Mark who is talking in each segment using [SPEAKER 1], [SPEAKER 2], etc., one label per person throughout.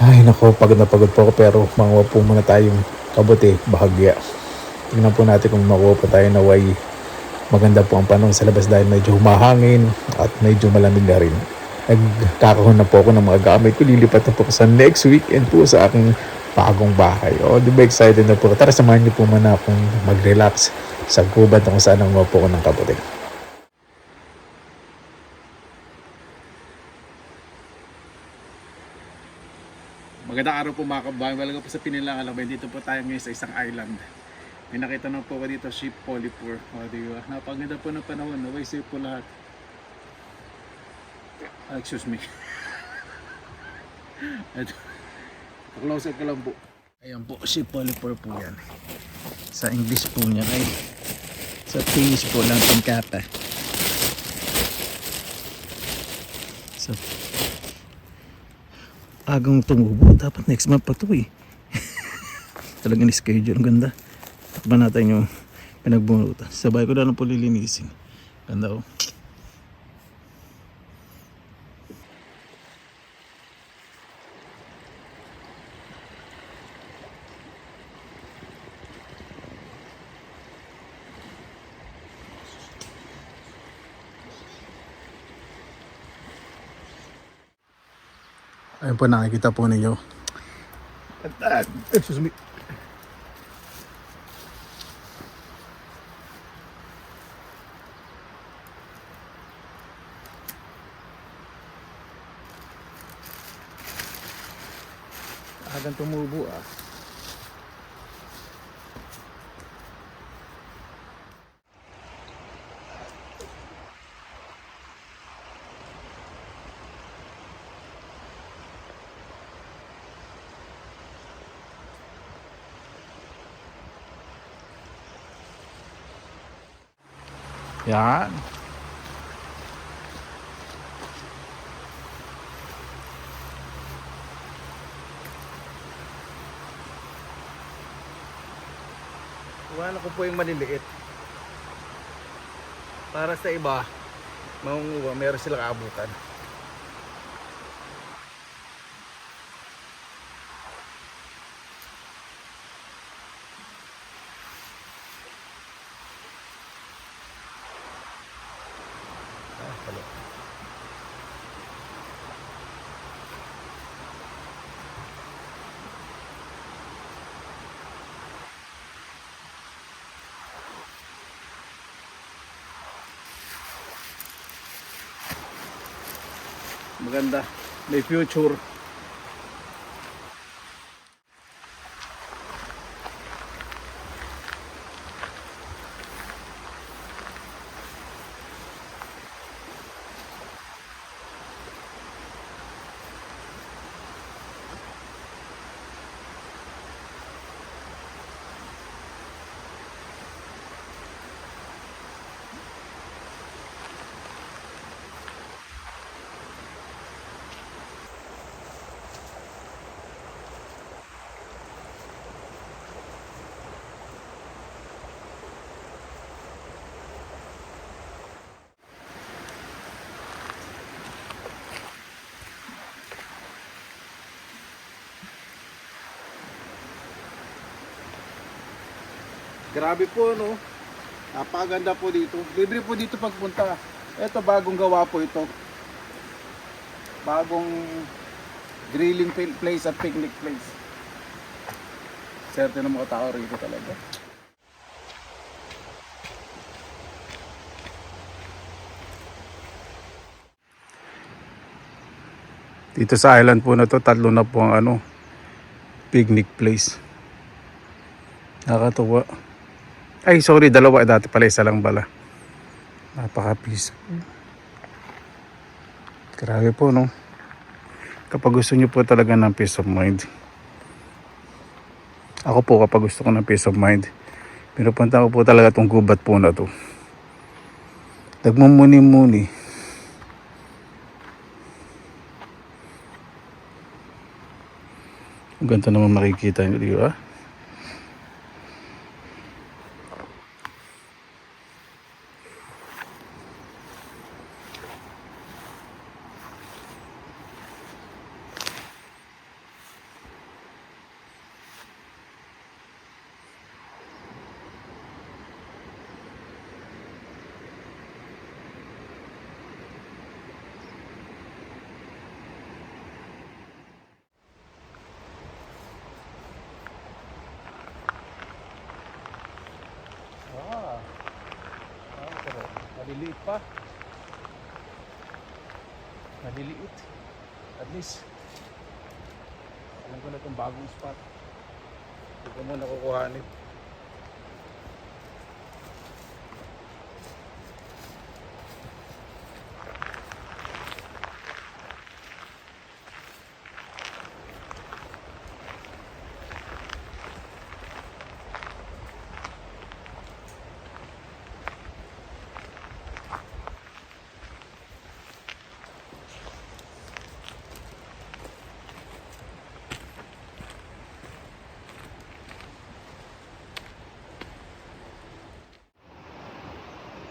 [SPEAKER 1] Ay nako, pagod na pagod po ako pero manguha po muna tayong kabuti, bahagya. Tingnan po natin kung makuha po tayo na way maganda po ang panahon sa labas dahil medyo humahangin at medyo malamig na rin. Nagkakahon na po ako ng mga gamit ko. Lilipat na po ako sa next weekend po sa aking bagong bahay. O, di ba excited na po? Tara, samahan niyo po muna akong mag-relax sa gubat na kung saan nanguha po ako ng kabuti. Magandang araw po mga kabayan. Welcome po sa Pinilang Alabay. Dito po tayo ngayon sa isang island. May nakita na po ko dito, ship Polypore. O, diba? Napaganda po ng panahon. Naway safe po lahat. Excuse me. Ito. Close up ka lang po. Ayan po, ship Polypore po yan. Sa English po niya ay sa Finnish po lang tingkata. So, agang tumubo, dapat next month pa to eh. Talagang schedule, ang ganda. Takpan natin yung pinagbunutan. Sabay ko na lang po lilinisin. Ganda oh. Ayun po, nakikita po ninyo. Excuse me. Agang tumubo ah. Yan. Iwanan ko po yung maliliit. Para sa iba, mangunguha, meron silang abutan. Maganda, may future. Grabe po no. Napakaganda po dito. Libre po dito pagpunta. Ito bagong gawa po ito. Bagong grilling place at picnic place. Serte ng mga tao rito talaga. Dito sa island po na to, tatlo na po ang picnic place. Nakakatuwa. Ay, sorry, dalawa. Dati pala isa lang bala. Napaka-peaceful. Grabe po, no? Kapag gusto nyo po talaga ng peace of mind. Ako po, kapag gusto ko ng peace of mind, pinupunta ko po talaga itong gubat po na to. Nagmumuni-muni. Ang ganda naman makikita nyo, di ba? maliliit pa. Maliliit. At least alam ko na itong bagong spot. Hindi ko muna kukuhanin.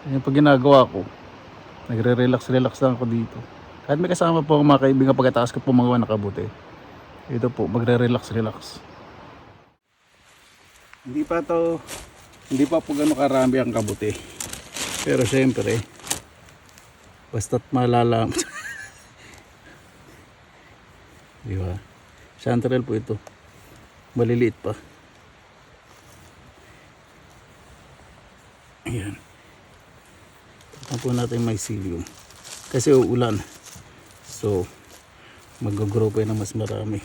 [SPEAKER 1] Yan pag ginagawa ko, nagre-relax lang ako dito. Kahit may kasama po ako mga kaibigan pagkatapos ko pumagawa ng kabuti. Ito po, magre-relax. Hindi pa po gano'ng karami ang kabuti. Pero syempre, basta't malala. Di ba? Chanterelle po ito. Maliliit pa. Ayan. Ito po natin may psyllium. Kasi uulan. So, mag-grow pa na mas marami.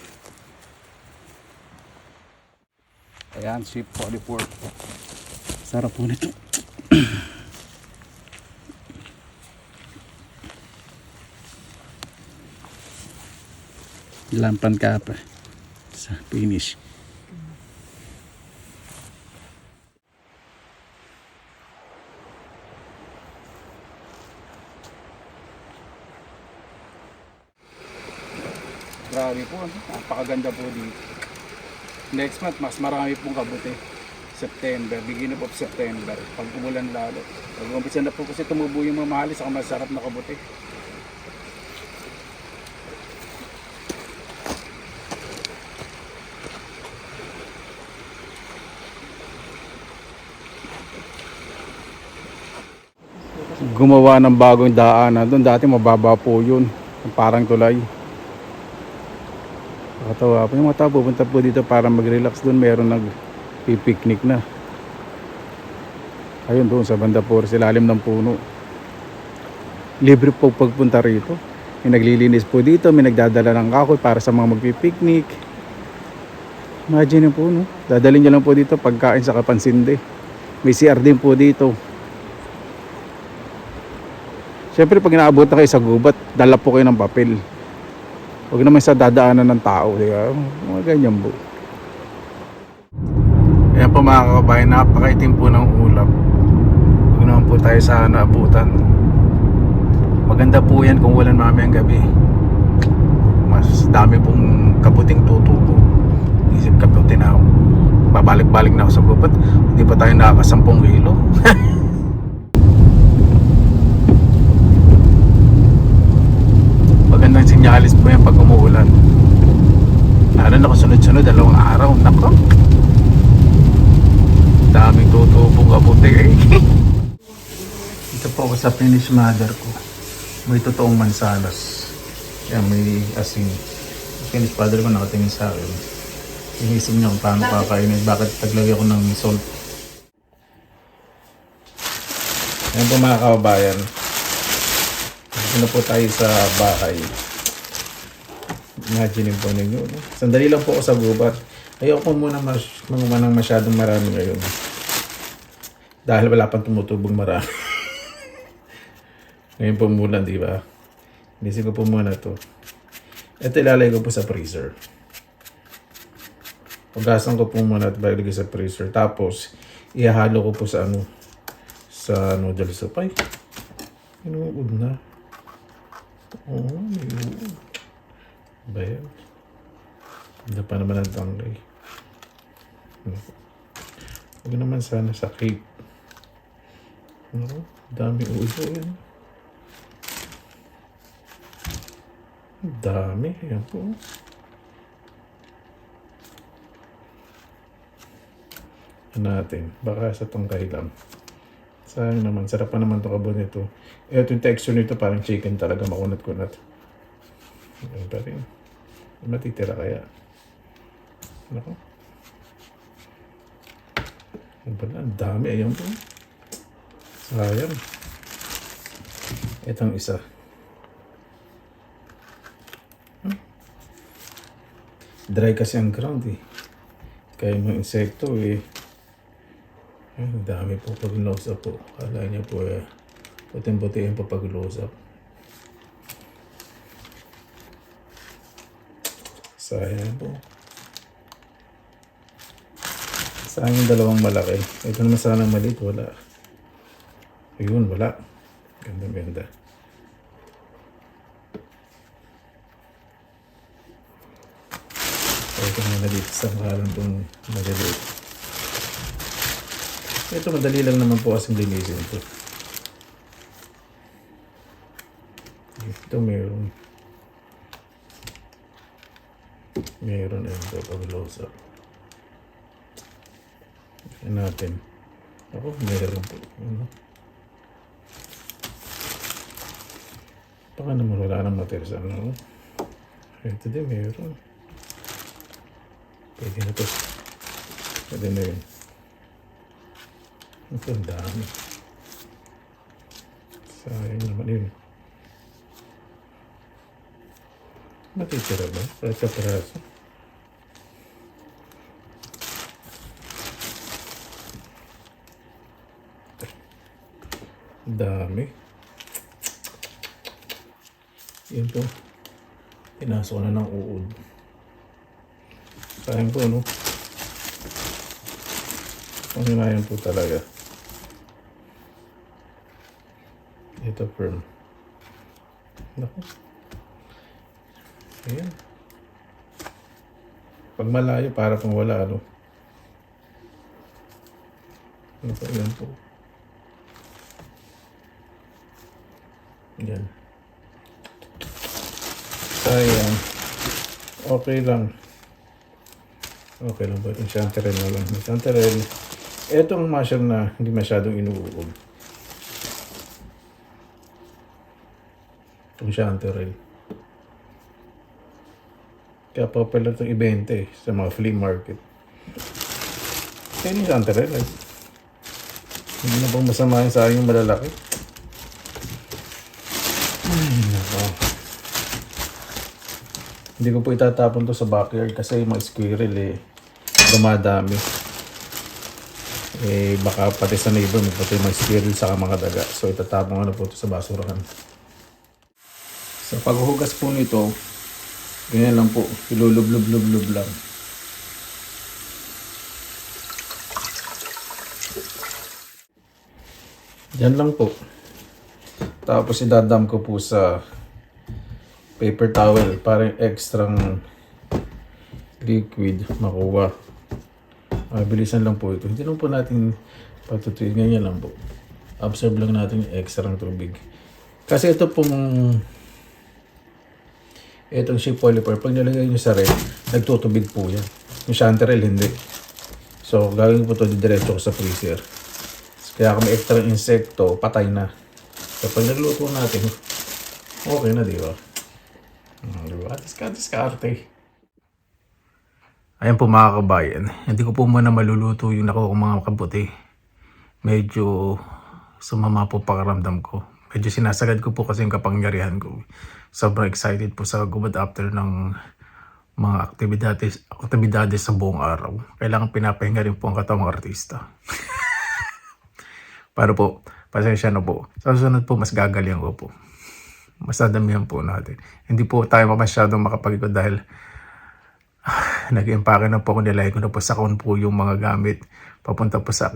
[SPEAKER 1] Ayan, sheep polyport. Sarap po nito. Lampan kapa sa finish. Grabe po, napakaganda po dito. Next month, mas marami pong kabuti. September, beginning of September. Pag umulan lalo. Pag-umpisa na po kasi tumubo yung mamahali sa masarap na kabuti. Gumawa ng bagong daanan. Doon dati mababa po yun. Parang tulay. Nakatawa po. Yung mga tao pupunta po dito para mag-relax doon. Meron nag-picnic na. Ayun doon sa banda po sa ilalim ng puno. Libre po pagpunta rito. May naglilinis po dito. May nagdadala ng kahoy para sa mga magpipiknik. Imagine po, no? Dadalhin nyo lang po dito pagkain sa Kapansinde. May CR din po dito. Siyempre pag inaabot na kayo sa gubat, dala po kayo ng papel. Huwag naman sa dadaanan ng tao, di ba? Mga ganyan po. Ayan po mga kababayan, napakaitim po ng ulap. Huwag naman po tayo sa naabutan. Maganda po yan kung walang mamayang gabi. Mas dami pong kabuting tutubo. Isip kabuti na ako. Babalik-balik na ako sa gubat. Hindi pa tayo nakakasampung kilo. Magandang sinyalis po yan pag umuulan. Lalo na kung sunod-sunod 2 araw. Nako, daming tutubong kabuti eh. Ito po ako sa finish mother ko. May totoong mansanas. Yan, may asin. Finish mother ko nakatingin sa akin. Inisip niya kung paano kakainin. Bakit taglagay ako ng salt. Yan po mga kababayan. Ano po tayo sa bahay. Imagine po ninyo. No? Sandali lang po ako sa gubat. Ayoko muna manang masyadong marami ngayon. Dahil wala pang tumutubong marami. Ngayon po muna, di ba? Inisip ko po muna to. Ito ilalagay ko po sa freezer. Pagasan ko po muna at ilagay sa freezer. Tapos, ihahalo ko po sa sa noodle soup. Ay, inuud na. Oo, inuud. Ba yan? Hindi pa naman ang tanglay. Huwag naman sana sa cake. Dami uso yan. Dami. Ayan po. Natin. Baka sa tangkay lang. Sayang naman. Sarap pa naman ito kabon nito. Ito yung texture nito parang chicken talaga. Makunat-kunat. Ayan pa rin. Matitira kaya. Ano? Ang dami. Ayan po. Sayang. Itong isa. Dry kasi ang ground eh. Kaya mga insekto eh. Ang dami po pag close up po. Kala niya po puting-puti yung pag close up. Sayang po. Sayang yung dalawang malaki. Ito naman sana maliit. Wala. Ayun, wala. Ganda-ganda. Ito muna dito sa mahalang itong madaliit. Ito madali lang naman po kasing linisin ito. Ito meron. Meron ito pag-close up. Yan natin. Ako, meron po. Ano? Baka naman wala nang materials. Ano? Ito din meron. Pwede na to. Pwede na yun. Ito ang dami. Sayang naman yun. Matitira ba? Kahit sa peraso. Dami. Yun po. Pinasok na ng uod. Sayang po, no? Panginayan po talaga. Ito firm. Naku. Ayan. Pag malayo, para pang wala, ano? Ano po, yan po. Yan. Sayang. Okay lang. Okay lang ba? Yung chanterelle na lang. Yung chanterelle. Etong mushroom na hindi masyadong inuubog. Itong chanterelle. Kaya popular itong ibente sa mga flea market. Kaya yung chanterelle ay hindi na pang masama yung sa akin yung malalaki. Nako. Hindi ko po itatapon to sa backyard kasi yung mga squirrel dumadami. Baka pati sa neighbor may pati mga squirrel sa mga daga. So itatapon ko na po ito sa basurahan. Sa paghuhugas po nito, ganyan lang po. Ilulub-lub-lub-lub lang. Yan lang po. Tapos idadam ko po sa paper towel para yung extrang liquid makuha. Bilisan lang po ito. Hindi lang po natin patutuin. Ganyan lang po. Absorb lang natin yung extrang tubig. Kasi ito pong itong sheep polyper, pag nilagay nyo sa ref, nagtutubig po yan. Yung chanterelle, hindi. So, gagawin po ito diretso ko sa freezer. Kaya kung may extra insekto, patay na. So, pag nagluto natin, okay na, di ba? Diba? Diskarte. Ayan po mga kabayan. Hindi ko po muna maluluto yung nakuha kong mga kabuti. Medyo sumama po pakiramdam ko. Medyo sinasagad ko po kasi yung kapangyarihan ko. Sobrang excited po sa good after ng mga aktibidades sa buong araw. Kailangan pinapahinga rin po ang katawang artista. Para po, pasensya na po. Sa susunod po, mas gagaling ko po. Mas dadamihan po natin. Hindi po tayo masyadong makapag-ikot dahil nag-impake na po ako, nilagay ko na po sa kaon po yung mga gamit papunta po sa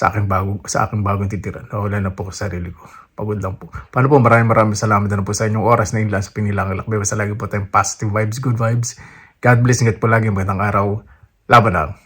[SPEAKER 1] aking bagong titiran. Wala na po ko sa sarili ko. Pagod lang po. Paano po, maraming salamat na po sa inyong oras na ilan sa pinilang lakbay. Basta lagi po tayong positive vibes, good vibes. God bless, ingat po lagi, magandang araw. Laban na.